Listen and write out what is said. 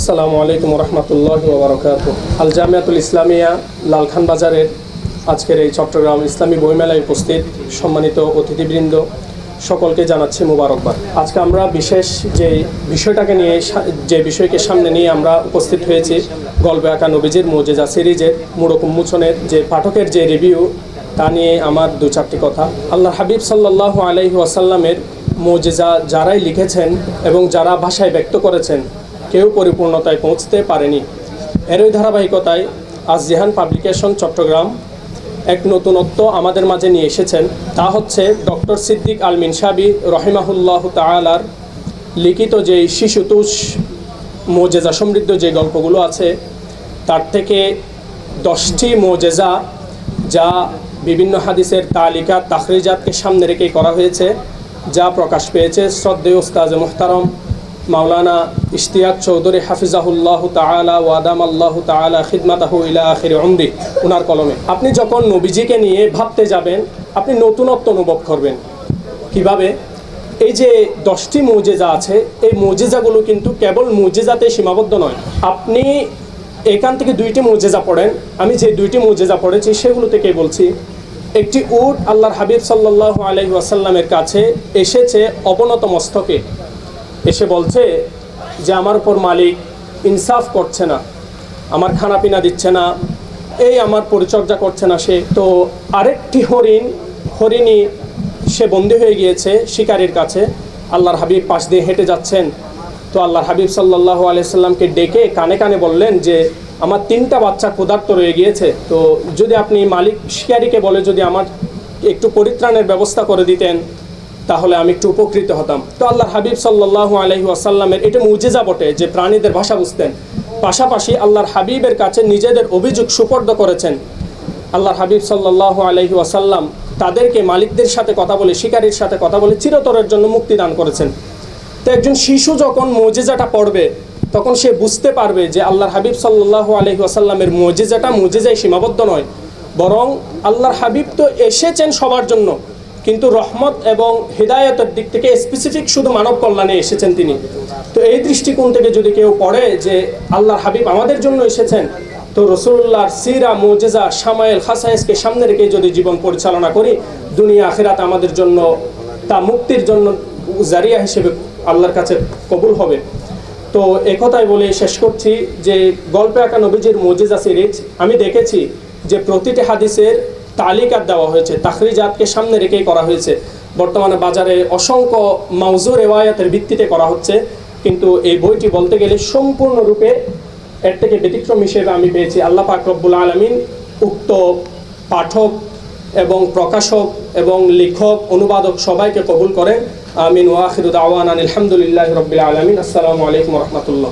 আসসালামু আলাইকুম রহমতুল্লাহি ওয়া বারাকাতুহু। আল জামিয়াতুল ইসলামিয়া লালখান বাজারের আজকের এই চট্টগ্রাম ইসলামী বইমেলায় উপস্থিত সম্মানিত অতিথিবৃন্দ সকলকে জানাচ্ছি মুবারকবাদ। আজকে আমরা বিশেষ যে বিষয়কে সামনে নিয়ে আমরা উপস্থিত হয়েছি, গল্পে আঁকা নবীজির মুজিজা সিরিজের মোড়ক উন্মোচনের যে পাঠকের যে রিভিউ, তা নিয়ে আমার দু চারটি কথা। আল্লাহ হাবিব সাল্লাল্লাহু আলাইহি ওয়াসাল্লামের মুজিজা যারাই লিখেছেন এবং যারা ভাষায় ব্যক্ত করেছেন, কেউ পরিপূর্ণতায় পৌঁছতে পারেনি। এরই ধারাবাহিকতায় আজ জিহান পাবলিকেশন চট্টগ্রাম এক নতুনত্ব আমাদের মাঝে নিয়ে এসেছেন। তা হচ্ছে ডক্টর সিদ্দিক আল মিনসাবি রহিমাহুল্লাহ তাআলার লিখিত যে শিশুতোষ মুজিজা সমৃদ্ধ যে গল্পগুলো আছে, তার থেকে 10টি মুজিজা যা বিভিন্ন হাদিসের তালিকা তাখরিজাতকে সামনে রেখেই করা হয়েছে, যা প্রকাশ পেয়েছে শ্রদ্ধেয় উস্তাজ মুহতারম মাওলানা ইশতিয়াক চৌধুরী হাফিজাহুল্লাহ তাআলা ওয়াদাম আল্লাহ তাআলা খিদমাতাহু ইলা আখির উমরি, উনার কলমে। আপনি যখন নবীজিকে নিয়ে ভাবতে যাবেন, আপনি নতুনত্ব অনুভব করবেন। কিভাবে? এই যে 10টি মুজিজা আছে, এই মুজিজাগুলো কিন্তু কেবল মুজিজাতে সীমাবদ্ধ নয়। আপনি এখান থেকে 2টি মুজিজা পড়েন, আমি যে 2টি মুজিজা পড়েছি সেগুলো থেকে বলছি। একটি উট আল্লাহর হাবিব সাল্লাল্লাহু আলাইহি ওয়াসাল্লামের কাছে এসেছে অবনত মস্তকে, এসে বলছে যে আমার উপর মালিক ইনসাফ করছে না, আমার খানা পিনা দিচ্ছে না, এই আমার পরিচর্যা করছে না সে। তো আরেকটি হরিণী সে বন্দী হয়ে গিয়েছে শিকারীর কাছে। আল্লাহর হাবিব পাশ দিয়ে হেঁটে যাচ্ছেন, তো আল্লাহর হাবিব সাল্লাল্লাহু আলাইহি সাল্লামকে ডেকে কানে কানে বললেন যে আমার 3টা বাচ্চা ক্ষুধার্ত রয়ে গিয়েছে, তো যদি আপনি মালিক শিকারীকে বলে যদি আমার একটু পরিত্রাণের ব্যবস্থা করে দিতেন তাহলে আমি একটু উপকৃত হতাম। তো আল্লাহর হাবিব সাল্লাল্লাহু আলাইহি ওয়াসাল্লামের এটা মুজিজা বটে যে প্রাণীদের ভাষা বুঝতেন। পাশাপাশি আল্লাহর হাবিবের কাছে নিজেদের অভিযোগ সুপর্দ করেছেন। আল্লাহর হাবিব সাল্লাল্লাহু আলাইহি ওয়াসাল্লাম তাদেরকে মালিকদের সাথে কথা বলে, শিকারীর সাথে কথা বলে চিরতরের জন্য মুক্তি দান করেছেন। তো একজন শিশু যখন মুজিজাটা পড়বে, তখন সে বুঝতে পারবে যে আল্লাহর হাবিব সাল্লাল্লাহু আলাইহি ওয়াসাল্লামের মুজিজায় সীমাবদ্ধ নয়, বরং আল্লাহর হাবিব তো এসেছেন সবার জন্য, কিন্তু রহমত এবং হিদায়াতের দিক থেকে স্পেসিফিক শুধু মানব কল্যাণে এসেছেন তিনি। তো এই দৃষ্টিকোণ থেকে যদি কেউ পড়ে যে আল্লাহর হাবিব আমাদের জন্য এসেছেন, তো রাসূলুল্লাহর সিরা মুজিজা শামায়েল খাসায়েসকে সামনে রেখে যদি জীবন পরিচালনা করি, দুনিয়া আখিরাত আমাদের জন্য তা মুক্তির জন্য জারিয়া হিসেবে আল্লাহর কাছে কবুল হবে। তো একথাই বলে শেষ করছি যে গল্পে আঁকা নবীজির মুজিজা সিরিজ আমি দেখেছি যে প্রতিটি হাদিসের তালিকা দেওয়া হয়েছে, তাখরিজাতকে সামনে রেখেই করা হয়েছে। বর্তমানে বাজারে অসংখ্য মাউজু রিওয়ায়াতের ভিত্তিতে করা হচ্ছে, কিন্তু এই বইটি বলতে গেলে সম্পূর্ণরূপে এর থেকে ব্যতিক্রম হিসেবে আমি পেয়েছি। আল্লাহ পাক রব্বুল আলামিন উক্ত পাঠক এবং প্রকাশক এবং লেখক অনুবাদক সবাইকে কবুল করেন। আমিন ওয়া আখিরু দাওয়ানা আলহামদুলিল্লাহি রাব্বিল আলামিন। আসসালামু আলাইকুম ওয়া রাহমাতুল্লাহ।